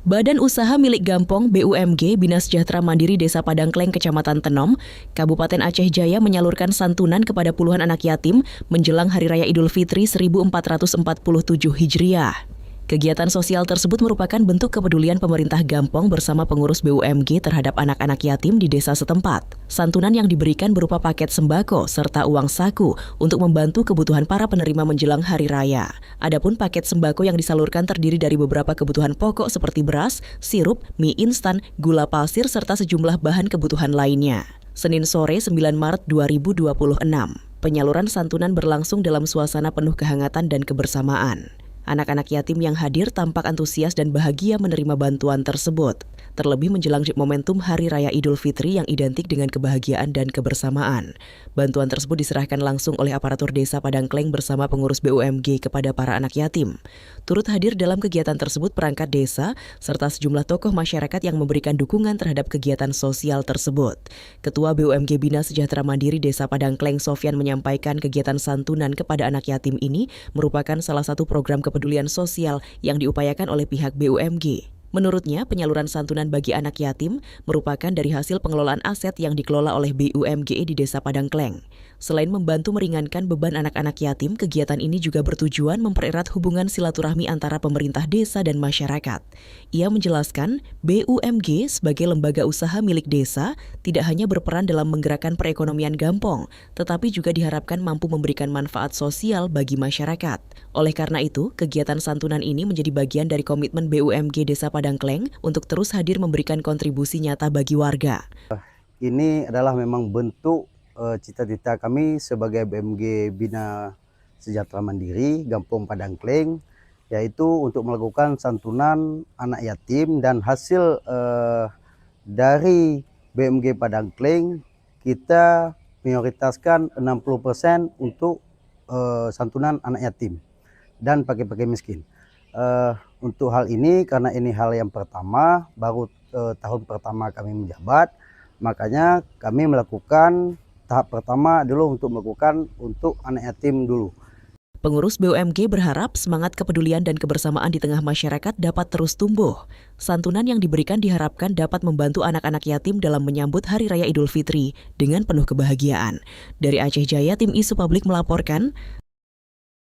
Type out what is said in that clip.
Badan Usaha Milik Gampong BUMG Bina Sejahtera Mandiri Desa Padangkleng, Kecamatan Tenom, Kabupaten Aceh Jaya menyalurkan santunan kepada puluhan anak yatim menjelang Hari Raya Idul Fitri 1447 Hijriah. Kegiatan sosial tersebut merupakan bentuk kepedulian pemerintah Gampong bersama pengurus BUMG terhadap anak-anak yatim di desa setempat. Santunan yang diberikan berupa paket sembako serta uang saku untuk membantu kebutuhan para penerima menjelang Hari Raya. Adapun paket sembako yang disalurkan terdiri dari beberapa kebutuhan pokok seperti beras, sirup, mie instan, gula pasir, serta sejumlah bahan kebutuhan lainnya. Senin sore 9 Maret 2026, penyaluran santunan berlangsung dalam suasana penuh kehangatan dan kebersamaan. Anak-anak yatim yang hadir tampak antusias dan bahagia menerima bantuan tersebut, terlebih menjelang momentum Hari Raya Idul Fitri yang identik dengan kebahagiaan dan kebersamaan. Bantuan tersebut diserahkan langsung oleh aparatur desa Padangkleng bersama pengurus BUMG kepada para anak yatim. Turut hadir dalam kegiatan tersebut perangkat desa, serta sejumlah tokoh masyarakat yang memberikan dukungan terhadap kegiatan sosial tersebut. Ketua BUMG Bina Sejahtera Mandiri Desa Padangkleng, Sofyan, menyampaikan kegiatan santunan kepada anak yatim ini merupakan salah satu program kepedulian sosial yang diupayakan oleh pihak BUMG. Menurutnya, penyaluran santunan bagi anak yatim merupakan dari hasil pengelolaan aset yang dikelola oleh BUMG di Desa Padangkleng. Selain membantu meringankan beban anak-anak yatim, kegiatan ini juga bertujuan mempererat hubungan silaturahmi antara pemerintah desa dan masyarakat. Ia menjelaskan, BUMG sebagai lembaga usaha milik desa tidak hanya berperan dalam menggerakkan perekonomian Gampong, tetapi juga diharapkan mampu memberikan manfaat sosial bagi masyarakat. Oleh karena itu, kegiatan santunan ini menjadi bagian dari komitmen BUMG Desa Padangkleng untuk terus hadir memberikan kontribusi nyata bagi warga. Ini adalah memang bentuk cita-cita kami sebagai BUMG Bina Sejahtera Mandiri Gampong Padangkleng, yaitu untuk melakukan santunan anak yatim, dan hasil dari BUMG Padangkleng kita prioritaskan 60% untuk santunan anak yatim dan pakai miskin. Untuk hal ini, karena ini hal yang pertama, baru tahun pertama kami menjabat, makanya kami melakukan tahap pertama dulu untuk melakukan untuk anak yatim dulu. Pengurus BUMG berharap semangat kepedulian dan kebersamaan di tengah masyarakat dapat terus tumbuh. Santunan yang diberikan diharapkan dapat membantu anak-anak yatim dalam menyambut Hari Raya Idul Fitri dengan penuh kebahagiaan. Dari Aceh Jaya, tim Isu Publik melaporkan.